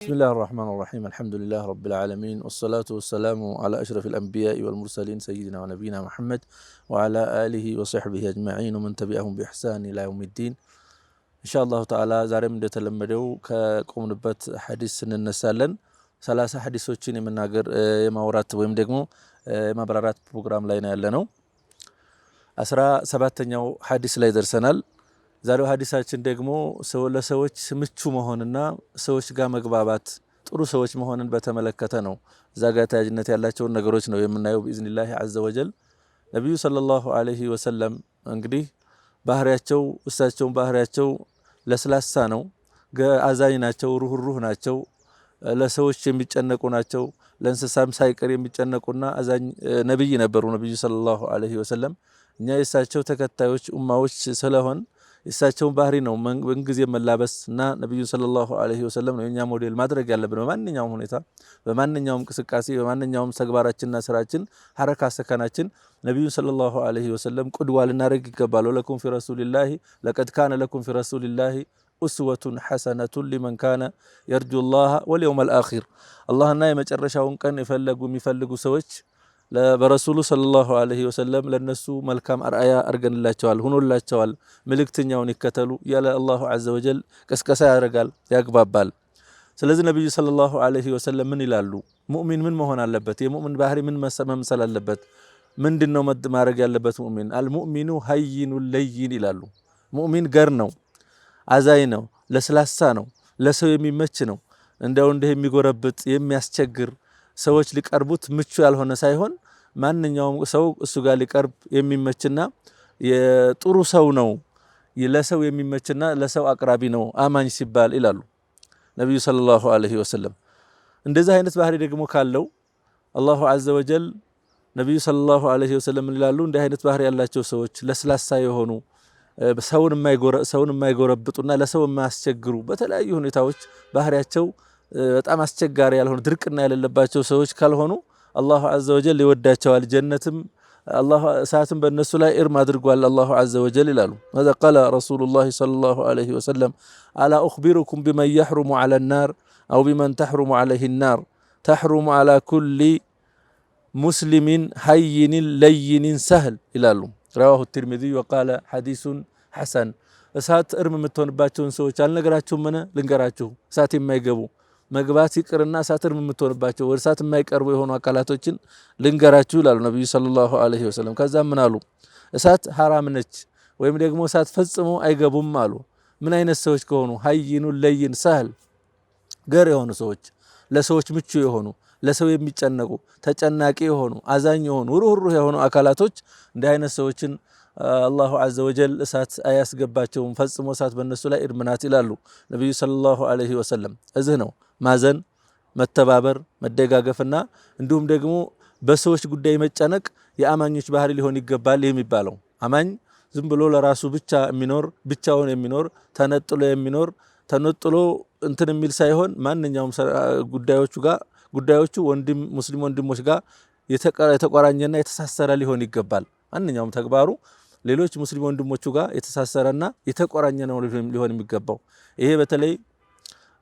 بسم الله الرحمن الرحيم الحمد لله رب العالمين والصلاة والسلام على أشرف الأنبياء والمرسلين سيدنا ونبينا محمد وعلى آله وصحبه أجمعين ومن تبعهم بإحسان إلى يوم الدين إن شاء الله تعالى زارم እንደተለመደው ከቆምንበት ሐዲስ እንነሳለን 30 ሐዲሶችን የምናገር የማውራት ወይም ደግሞ የማብራራት ፕሮግራም ላይ ነው ያለነው 17ኛው ሐዲስ ላይ ደርሰናል ዛሬው ሐዲሳችን ደግሞ ለሰዎች ምቹ መሆንና ሰዎች ጋር መግባባት ጥሩ ሰዎች መሆንን በተመለከተ ነው ዛጋ ታጅነት ያላቸው ነገሮች ነው የምናየው بإذنillah عز وجل ነብዩ ሰለላሁ ዐለይሂ ወሰለም እንግዲህ ባህሪያቸው እሳቸውን ባህሪያቸው ለስላሳ ነው አዛኝ ናቸው ሩህሩህ ናቸው ለሰዎች የሚጨነቁ ናቸው ለእንስሳም ሳይቀር የሚጨነቁና አዛኝ ነብይ ነበሩ ነብዩ ሰለላሁ ዐለይሂ ወሰለም እኛ የእሳቸው ተከታዮች ኡማዎች ስለሆን እሳቸውን ባህሪ ነው በእንግዜ መላበስና ነብዩ ሰለላሁ ዐለይሂ ወሰለም ነው የኛ ሞዴል ማድረግ ያለብን በማንኛውም ሁኔታ በማንኛውም እንቅስቃሴ በማንኛውም ተግባራችንና ስራችን ሐረካ ሰከናችን ነብዩ ሰለላሁ ዐለይሂ ወሰለም ቁድዋ ልናደርግ ይገባል ለኩም ፊ ረሱሊላሂ ለቀድ ካነ ለኩም ፊ ረሱሊላሂ ኡስወቱን ሐሰነቱን ሊመን ካነ የርጁላህ ወልየውመል አኺር አላህና የመጨረሻውን ቀን የሚፈልጉ ሰዎች ለበረሱሉ ሰለላሁ ዐለይሂ ወሰለም ለነሱ መልካም አርአያ አርገንላቸዋል ሆኖላቸዋል መልእክተኛውን ይከተሉ ያለ አላሁ ዐዘ ወጀል ቀስቀሳ ያደርጋል ያግባባል ስለዚህ ነብዩ ሰለላሁ ዐለይሂ ወሰለም ምን ይላሉ ሙእሚን ምን መሆን አለበት የሙእሚን ባህሪ ምን መምሰል አለበት ምንድነው ማድረግ ያለበት ሙእሚን አልሙእሚኑ ሀይኑል ለይን ይላሉ ሙእሚን ገር ነው አዛይ ነው ለስላሳ ነው ለሰው የሚመች ነው እንደው የሚጎረብጥ የሚያስቸግር ሰዎች ሊቀርቡት ምቹ ያልሆነ ሳይሆን ማንኛውም ሰው እሱ ጋር ሊቀርብ የሚመችና የጥሩ ሰው ነው ለሰው የሚመችና ለሰው አቅራቢ ነው አማኝ ሲባል ይላሉ ነብዩ ሰለላሁ ዐለይሂ ወሰለም እንደዚህ አይነት ባህሪ ደግሞ ካለው አላሁ ዐዘ ወጀል ነብዩ ሰለላሁ ዐለይሂ ወሰለም ይላሉ እንደ አይነት ባህሪ ያላቸው ሰዎች ለስላሳ የሆኑ ሰውን የማይጎረብጡና ለሰው የማያስቸግሩ በተለያዩ ሁኔታዎች ባህሪያቸው በጣም አስቸጋሪ ያልሆነ ድርቅና ያለባቸው ሰዎች ካልሆኑ አላሁ ዐዘ ወጀል ይወዳቸዋል ጀነትም አላህ እሳትም በእነሱ ላይ እርም አድርጓል አላሁ ዐዘ ወጀል ይላሉ هذا قال رسول الله صلى الله عليه وسلم الا اخبركم بمن يحرم على النار او بمن تحرم عليه النار تحرم على كل مسلم هين لين سهل ይላሉ رواه الترمذي وقال حديث حسن እሳት እርም የምትሆንባቸውን ሰዎች አልነገራችሁም ምን ልንገራችሁ እሳት የማይገቡ መግባት ይቅርና እሳትም የምትሆንባቸው ወርሳት የማይቀርቡ የሆኑ አካላቶችን ልንገራችሁ ይላሉ ነብዩ ሰለላሁ ዐለይሂ ወሰለም ከዛም ምን አሉ እሳት حرام ነች ወይም ደግሞ እሳት ፈጽሞ አይገቡም አሉ ምን አይነት ሰዎች ከሆኑ ሀይኑ ለይን ሰህል ገር የሆኑ ሰዎች ለሰዎች ምቹ የሆኑ ለሰው የሚጨነቁ ተጨናቂ የሆኑ አዛኝ የሆኑ ሩህሩህ የሆኑ አካላቶች እንደ አይነት ሰዎችን አላሁ ዐዘ ወጀል እሳት አያስገባቸውም ፈጽሞ እሳት በእነሱ ላይ እርምናት ይላሉ ነብዩ ሰለላሁ ዐለይሂ ወሰለም እዚህ ነው ማዘን መተባበር መደጋገፍና እንዲሁም ደግሞ በሰዎች ጉዳይ መጨነቅ የአማኞች ባህሪ ሊሆን ይገባል የሚባለው አማኝ ዝም ብሎ ለራሱ ብቻ የሚኖር ብቻውን የሚኖር ተነጥሎ እንትን የሚል ሳይሆን ማንኛውም ጉዳዮቹ ሙስሊም ወንድሞች ጋር የተቆራኘና የተሳሰረ ሊሆን ይገባል ማንኛውም ተግባሩ ሌሎች ሙስሊም ወንድሞቹ ጋር የተሳሰረና የተቆራኘ ነው ሊሆን የሚገባው ይሄ በተለይ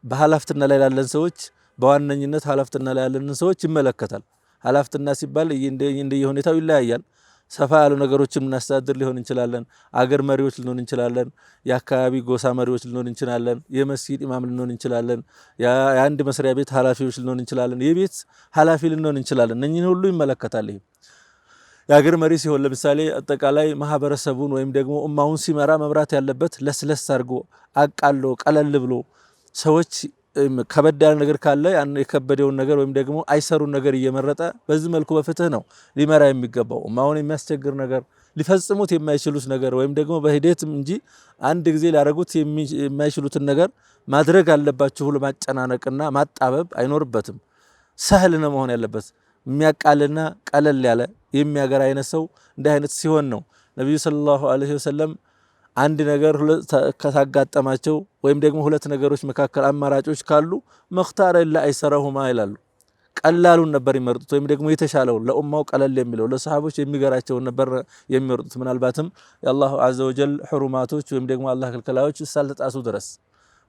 በሐላፍትና ላይ ያለን ሰዎች በዋነኝነት ሐላፍትና ላይ ያለን ሰዎች ይመለከታል ሐላፍትና ሲባል እንደየሁኔታው ይለያያል ሰፋ ያሉ ነገሮችን እናስተዳድር ሊሆን እንችላለን አገር መሪዎች ልንሆን እንችላለን የአካባቢ ጎሳ መሪዎች ልንሆን እንችላለን የመስጊድ ኢማም ልንሆን እንችላለን የአንድ መስሪያ ቤት ሐላፊዎች ልንሆን እንችላለን የቤት ሐላፊ ልንሆን እንችላለን እነኚህን ሁሉ ይመለከታል ይሄ የአገር መሪ ሲሆን ለምሳሌ አጠቃላይ ማህበረሰቡን ወይም ደግሞ ኡማውን ሲመራ መብራት ያለበት ለስለስ አድርጎ አቃሎ ቀለል ብሎ ሰዎች ከበድ ያለ ነገር ካለ ያን የከበደውን ነገር ወይም ደግሞ አይሰሩን ነገር እየመረጠ በዚህ መልኩ በፍትህ ነው ሊመራ የሚገባው ኡማውን የሚያስቸግር ነገር ሊፈጽሙት የማይችሉት ነገር ወይም ደግሞ በሂደትም እንጂ አንድ ጊዜ ሊያደርጉት የማይችሉትን ነገር ማድረግ አለባችሁ ሁሉ ማጨናነቅና ማጣበብ አይኖርበትም ሰህል ነው መሆን ያለበት የሚያቃልና ቀለል ያለ የሚያገር አይነት ሰው እንደ አይነት ሲሆን ነው ነብዩ ሰለላሁ ዐለይሂ ወሰለም አንድ ነገር ከታጋጠማቸው ወይም ደግሞ ሁለት ነገሮች መካከል አማራጮች ካሉ መختار الا ايسرهما ይላሉ ቀላሉን ነበር ይመርጡት ወይም ደግሞ የተሻለው ለኡማው ቀለል የሚለው ለሰሃቦች የሚገራቸው ነበር የሚመርጡት ምናልባትም የአላሁ ዐዘ ወጀል ሁሩማቶች ወይም ደግሞ አላህ ከልከላዎች ሳልተጣሱ ድረስ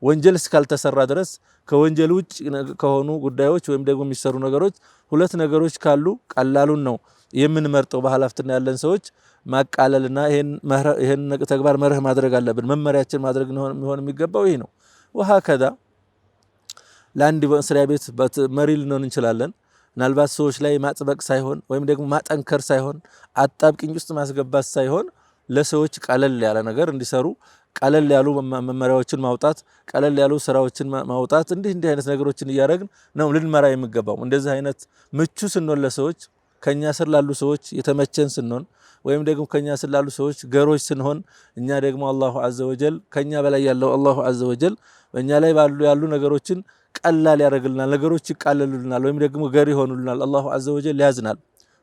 ወንጀል እስካልተሰራ ድረስ ከወንጀል ውጭ ከሆኑ ጉዳዮች ወይም ደግሞ የሚሰሩ ነገሮች ሁለት ነገሮች ካሉ ቀላሉን ነው የምንመርጠው። በኃላፊነት ያለን ሰዎች ማቃለልና ይሄን ተግባር መርህ ማድረግ አለብን። መመሪያችን ማድረግ የሚሆን የሚገባው ይሄ ነው። ወሃከዛ ለአንድ መስሪያ ቤት መሪ ልንሆን እንችላለን። ምናልባት ሰዎች ላይ ማጥበቅ ሳይሆን ወይም ደግሞ ማጠንከር ሳይሆን አጣብቂኝ ውስጥ ማስገባት ሳይሆን ለሰዎች ቀለል ያለ ነገር እንዲሰሩ ቀለል ያሉ መመሪያዎችን ማውጣት፣ ቀለል ያሉ ስራዎችን ማውጣት፣ እንዲህ አይነት ነገሮችን እያደረግን ነው ልንመራ የሚገባው። እንደዚህ አይነት ምቹ ስንሆን ለሰዎች ከኛ ስር ላሉ ሰዎች የተመቸን ስንሆን ወይም ደግሞ ከኛ ስር ላሉ ሰዎች ገሮች ስንሆን እኛ ደግሞ አላሁ ዐዘ ወጀል ከኛ በላይ ያለው አላሁ ዐዘ ወጀል በእኛ ላይ ያሉ ነገሮችን ቀላል ያደርግልናል፣ ነገሮች ይቃለሉልናል፣ ወይም ደግሞ ገር ይሆኑልናል። አላሁ ዐዘ ወጀል ያዝናል።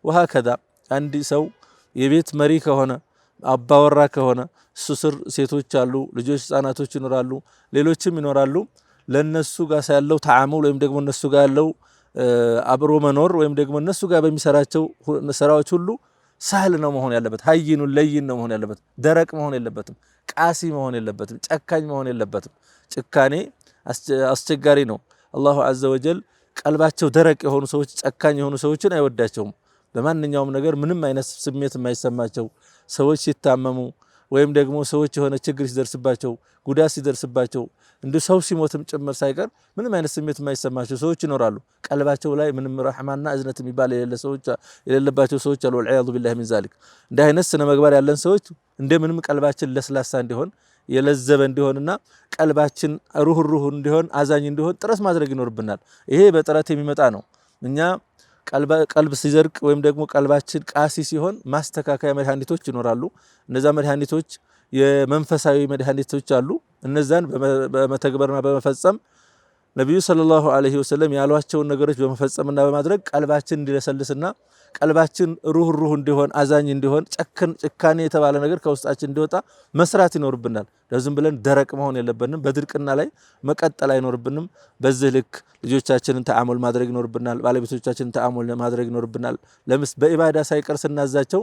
ወሃከዛ አንድ ሰው የቤት መሪ ከሆነ አባወራ ከሆነ እሱ ስር ሴቶች አሉ፣ ልጆች ህፃናቶች ይኖራሉ፣ ሌሎችም ይኖራሉ። ለነሱ ጋር ያለው ተዓሙል ወይም ደግሞ እነሱ ጋር ያለው አብሮ መኖር ወይም ደግሞ እነሱ ጋር በሚሰራቸው ስራዎች ሁሉ ሳህል ነው መሆን ያለበት። ሀይኑን ለይን ነው መሆን ያለበት። ደረቅ መሆን የለበትም። ቃሲ መሆን የለበትም። ጨካኝ መሆን የለበትም። ጭካኔ አስቸጋሪ ነው። አላሁ ዐዘ ወጀል ቀልባቸው ደረቅ የሆኑ ሰዎች፣ ጨካኝ የሆኑ ሰዎችን አይወዳቸውም። በማንኛውም ነገር ምንም አይነት ስሜት የማይሰማቸው ሰዎች ሲታመሙ ወይም ደግሞ ሰዎች የሆነ ችግር ሲደርስባቸው፣ ጉዳት ሲደርስባቸው፣ እንዲሁ ሰው ሲሞትም ጭምር ሳይቀር ምንም አይነት ስሜት የማይሰማቸው ሰዎች ይኖራሉ። ቀልባቸው ላይ ምንም ረሕማና እዝነት የሚባል የሌለባቸው ሰዎች አሉ። ወልዒያዙ ቢላሂ ሚን ዛሊክ። እንዲህ አይነት ስነ ምግባር ያለን ሰዎች እንደምንም ቀልባችን ለስላሳ እንዲሆን የለዘበ እንዲሆንና ቀልባችን ሩህሩህ እንዲሆን አዛኝ እንዲሆን ጥረት ማድረግ ይኖርብናል። ይሄ በጥረት የሚመጣ ነው። እኛ ቀልብ ሲዘርቅ ወይም ደግሞ ቀልባችን ቃሲ ሲሆን ማስተካከያ መድኃኒቶች ይኖራሉ። እነዛ መድኃኒቶች የመንፈሳዊ መድኃኒቶች አሉ። እነዛን በመተግበርና በመፈጸም ነቢዩ ሰለላሁ ዐለይሂ ወሰለም ያሏቸውን ነገሮች በመፈጸምና በማድረግ ቀልባችን እንዲለሰልስና ቀልባችን ሩህሩህ እንዲሆን አዛኝ እንዲሆን ጭካኔ የተባለ ነገር ከውስጣችን እንዲወጣ መስራት ይኖርብናል። ለዝም ብለን ደረቅ መሆን የለብንም። በድርቅና ላይ መቀጠል አይኖርብንም። በዚህ ልክ ልጆቻችንን ተዓሙል ማድረግ ይኖርብናል። ባለቤቶቻችንን ተዓሙል ማድረግ ይኖርብናል። በኢባዳ ሳይቀር ስናዛቸው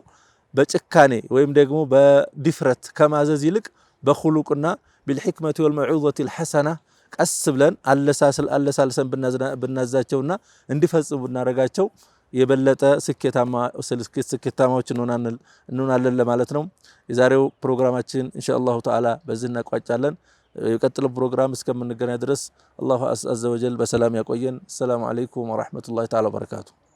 በጭካኔ ወይም ደግሞ በድፍረት ከማዘዝ ይልቅ በኹሉቅና ቢልሕክመቲ ወልመዑዘቲል ሐሰና ቀስ ብለን አለሳልሰን ብናዛቸውና እንዲፈጽሙ ብናረጋቸው የበለጠ ስኬታማዎች እንሆናለን ለማለት ነው። የዛሬው ፕሮግራማችን ኢንሻአላሁ ተዓላ በዚህ እናቋጫለን። የቀጥለው ፕሮግራም እስከምንገናኝ ድረስ አላሁ ዐዘ ወጀል በሰላም ያቆየን። ሰላም አለይኩም ወራህመቱላሂ ተዓላ ወበረካቱ።